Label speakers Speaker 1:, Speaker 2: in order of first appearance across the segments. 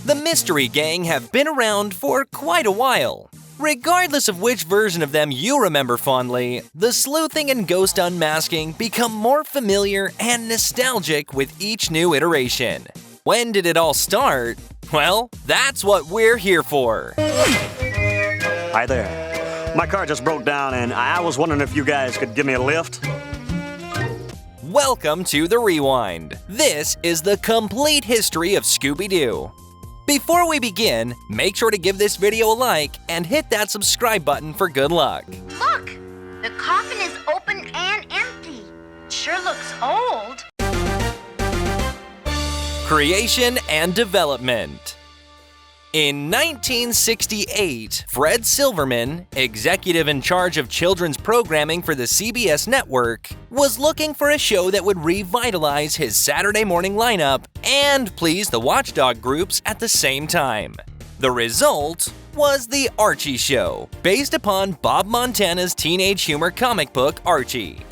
Speaker 1: The Mystery Gang have been around for quite a while. Regardless of which version of them you remember fondly, the sleuthing and ghost unmasking become more familiar and nostalgic with each new iteration. When did it all start? Well, that's what we're here for.
Speaker 2: Hi there. My car just broke down and I was wondering if you guys could give me a lift.
Speaker 1: Welcome to The Rewind. This is the complete history of Scooby-Doo. Before we begin, make sure to give this video a like and hit that subscribe button for good luck.
Speaker 3: Look! The coffin is open and empty. Sure looks old.
Speaker 1: Creation and development. In 1968, Fred Silverman, executive in charge of children's programming for the CBS network, was looking for a show that would revitalize his Saturday morning lineup and please the watchdog groups at the same time. The result was The Archie Show, based upon Bob Montana's teenage humor comic book Archie.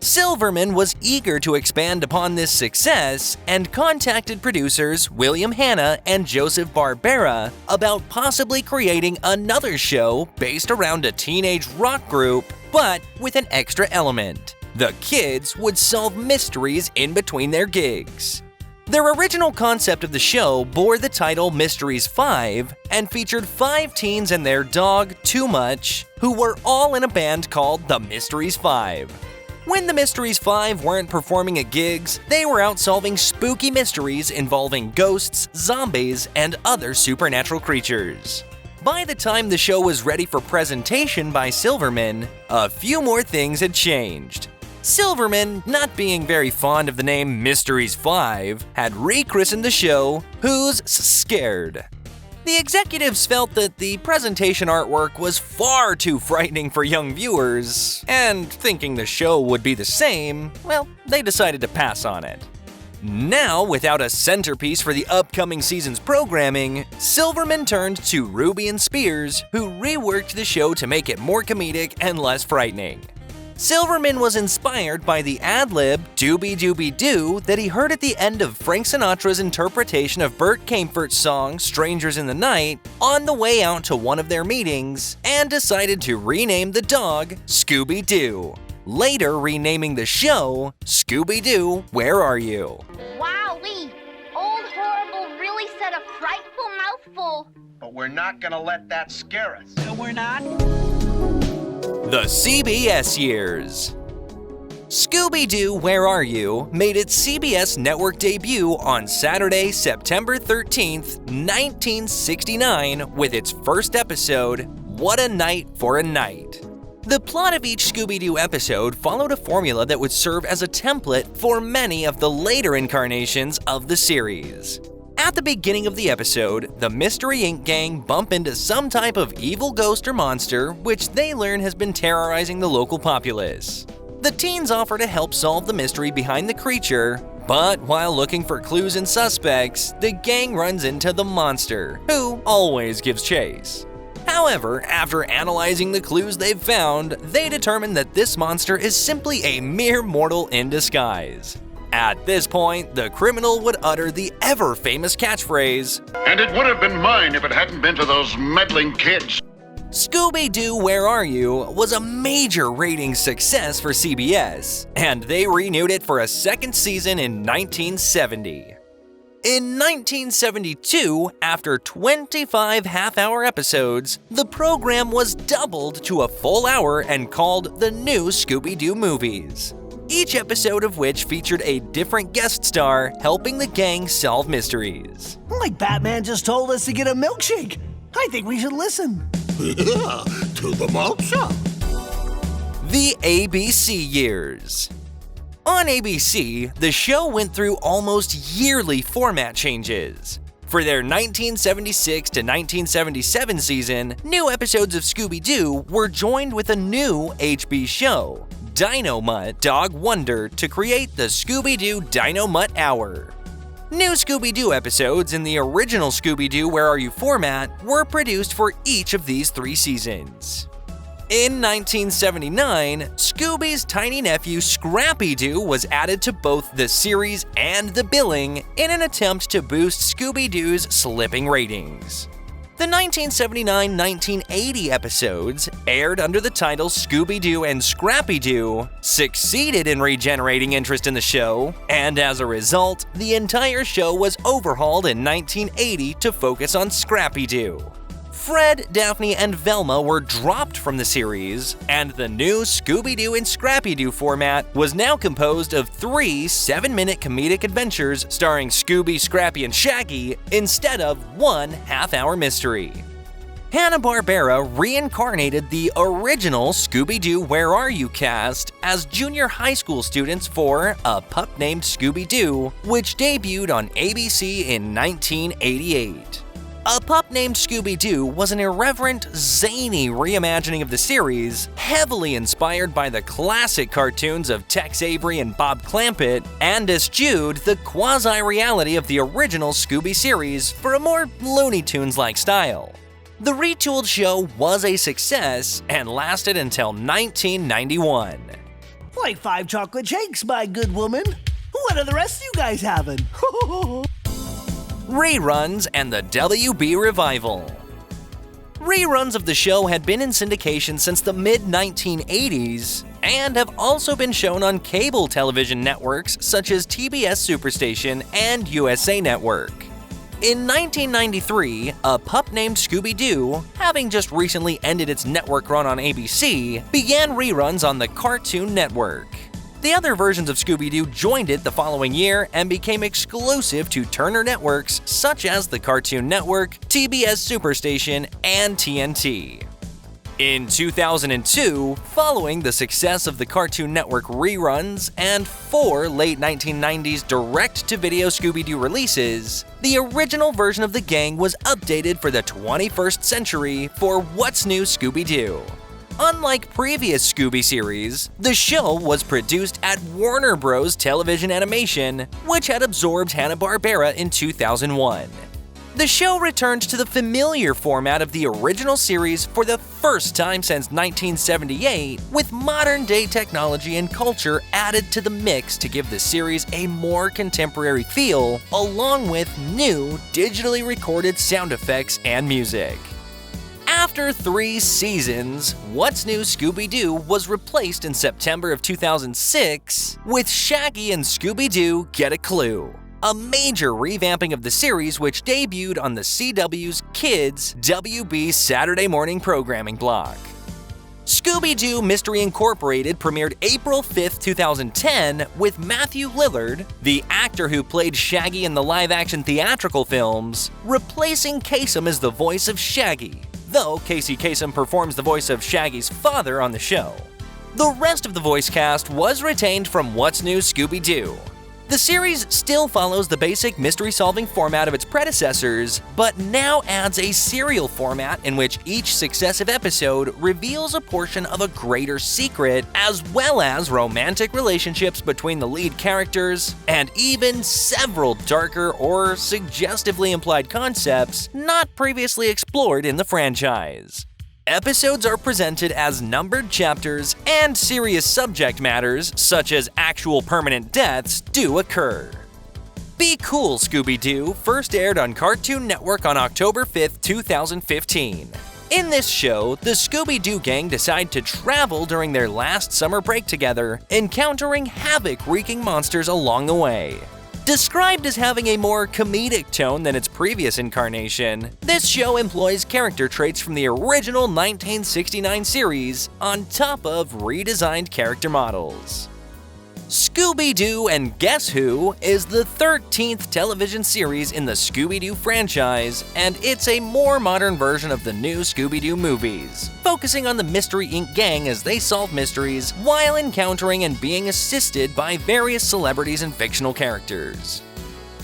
Speaker 1: Silverman was eager to expand upon this success and contacted producers William Hanna and Joseph Barbera about possibly creating another show based around a teenage rock group, but with an extra element. The kids would solve mysteries in between their gigs. Their original concept of the show bore the title Mysteries 5 and featured 5 teens and their dog, Too Much, who were all in a band called the Mysteries 5. When the Mysteries 5 weren't performing at gigs, they were out solving spooky mysteries involving ghosts, zombies, and other supernatural creatures. By the time the show was ready for presentation by Silverman, a few more things had changed. Silverman, not being very fond of the name Mysteries 5, had rechristened the show Who's Scared. The executives felt that the presentation artwork was far too frightening for young viewers, and thinking the show would be the same, well, they decided to pass on it. Now, without a centerpiece for the upcoming season's programming, Silverman turned to Ruby and Spears, who reworked the show to make it more comedic and less frightening. Silverman was inspired by the ad-lib "Dooby-Dooby-Doo" that he heard at the end of Frank Sinatra's interpretation of Burt Kaempfert's song "Strangers in the Night" on the way out to one of their meetings, and decided to rename the dog Scooby-Doo, later renaming the show Scooby-Doo, Where Are You?
Speaker 3: Wowee! Old Horrible really said a frightful mouthful.
Speaker 4: But we're not gonna let that scare us.
Speaker 5: No, we're not.
Speaker 1: The CBS Years. Scooby-Doo, Where Are You? Made its CBS network debut on Saturday, September 13th, 1969, with its first episode, What a Night for a Night. The plot of each Scooby-Doo episode followed a formula that would serve as a template for many of the later incarnations of the series. At the beginning of the episode, the Mystery Inc. gang bump into some type of evil ghost or monster, which they learn has been terrorizing the local populace. The teens offer to help solve the mystery behind the creature, but while looking for clues and suspects, the gang runs into the monster, who always gives chase. However, after analyzing the clues they've found, they determine that this monster is simply a mere mortal in disguise. At this point, the criminal would utter the ever-famous catchphrase,
Speaker 6: "And it would have been mine if it hadn't been for those meddling kids."
Speaker 1: Scooby-Doo, Where Are You? Was a major ratings success for CBS, and they renewed it for a second season in 1970. In 1972, after 25 half-hour episodes, the program was doubled to a full hour and called The New Scooby-Doo Movies, each episode of which featured a different guest star helping the gang solve mysteries.
Speaker 5: Like Batman just told us to get a milkshake. I think we should listen.
Speaker 7: Yeah, to the malt shop.
Speaker 1: The ABC Years. On ABC, the show went through almost yearly format changes. For their 1976 to 1977 season, new episodes of Scooby-Doo were joined with a new HB show, Dino Mutt Dog Wonder, to create the Scooby-Doo Dino Mutt Hour. New Scooby-Doo episodes in the original Scooby-Doo Where Are You format were produced for each of these 3 seasons. In 1979, Scooby's tiny nephew Scrappy-Doo was added to both the series and the billing in an attempt to boost Scooby-Doo's slipping ratings. The 1979-1980 episodes, aired under the title Scooby-Doo and Scrappy-Doo, succeeded in regenerating interest in the show, and as a result, the entire show was overhauled in 1980 to focus on Scrappy-Doo. Fred, Daphne, and Velma were dropped from the series, and the new Scooby-Doo and Scrappy-Doo format was now composed of 3 7-minute comedic adventures starring Scooby, Scrappy, and Shaggy instead of 1 half-hour mystery. Hanna-Barbera reincarnated the original Scooby-Doo Where Are You cast as junior high school students for A Pup Named Scooby-Doo, which debuted on ABC in 1988. A Pup Named Scooby-Doo was an irreverent, zany reimagining of the series, heavily inspired by the classic cartoons of Tex Avery and Bob Clampett, and eschewed the quasi-reality of the original Scooby series for a more Looney Tunes-like style. The retooled show was a success and lasted until 1991.
Speaker 5: Like 5 chocolate shakes, my good woman. What are the rest of you guys having?
Speaker 1: Reruns and the WB revival. Reruns of the show had been in syndication since the mid-1980s and have also been shown on cable television networks such as TBS Superstation and USA Network. In 1993, A Pup Named Scooby-Doo, having just recently ended its network run on ABC, began reruns on the Cartoon Network. The other versions of Scooby-Doo joined it the following year and became exclusive to Turner networks such as the Cartoon Network, TBS Superstation, and TNT. In 2002, following the success of the Cartoon Network reruns and 4 late 1990s direct-to-video Scooby-Doo releases, the original version of the gang was updated for the 21st century for What's New Scooby-Doo. Unlike previous Scooby series, the show was produced at Warner Bros. Television Animation, which had absorbed Hanna-Barbera in 2001. The show returned to the familiar format of the original series for the first time since 1978, with modern-day technology and culture added to the mix to give the series a more contemporary feel, along with new, digitally recorded sound effects and music. After 3 seasons, What's New Scooby-Doo was replaced in September of 2006 with Shaggy and Scooby-Doo Get a Clue, a major revamping of the series which debuted on the CW's Kids WB Saturday morning programming block. Scooby-Doo Mystery Incorporated premiered April 5, 2010 with Matthew Lillard, the actor who played Shaggy in the live-action theatrical films, replacing Kasem as the voice of Shaggy, though Casey Kasem performs the voice of Shaggy's father on the show. The rest of the voice cast was retained from What's New Scooby-Doo. The series still follows the basic mystery-solving format of its predecessors, but now adds a serial format in which each successive episode reveals a portion of a greater secret, as well as romantic relationships between the lead characters, and even several darker or suggestively implied concepts not previously explored in the franchise. Episodes are presented as numbered chapters, and serious subject matters, such as actual permanent deaths, do occur. Be Cool, Scooby-Doo first aired on Cartoon Network on October 5, 2015. In this show, the Scooby-Doo gang decide to travel during their last summer break together, encountering havoc-wreaking monsters along the way. Described as having a more comedic tone than its previous incarnation, this show employs character traits from the original 1969 series on top of redesigned character models. Scooby-Doo and Guess Who is the 13th television series in the Scooby-Doo franchise, and it's a more modern version of the new Scooby-Doo movies, focusing on the Mystery Inc. gang as they solve mysteries while encountering and being assisted by various celebrities and fictional characters.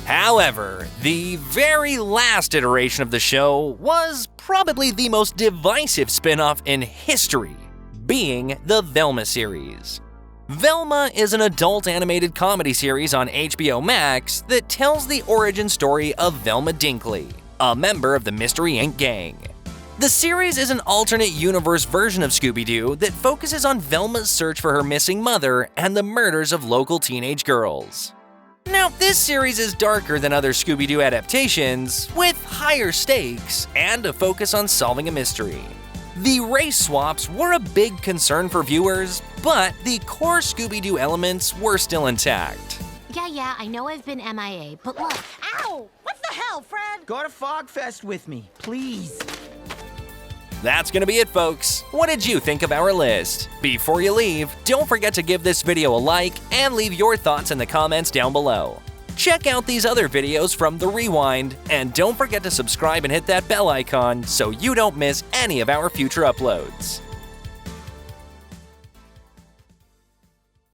Speaker 1: However, the very last iteration of the show was probably the most divisive spin-off in history, being the Velma series. Velma is an adult animated comedy series on HBO Max that tells the origin story of Velma Dinkley, a member of the Mystery Inc. gang. The series is an alternate universe version of Scooby-Doo that focuses on Velma's search for her missing mother and the murders of local teenage girls. Now, this series is darker than other Scooby-Doo adaptations, with higher stakes and a focus on solving a mystery. The race swaps were a big concern for viewers, but the core Scooby-Doo elements were still intact.
Speaker 8: Yeah, I know I've been MIA, but look.
Speaker 9: Ow! What the hell, Fred?
Speaker 5: Go to Fogfest with me, please.
Speaker 1: That's gonna be it, folks. What did you think of our list? Before you leave, don't forget to give this video a like and leave your thoughts in the comments down below. Check out these other videos from The Rewind, and don't forget to subscribe and hit that bell icon so you don't miss any of our future uploads.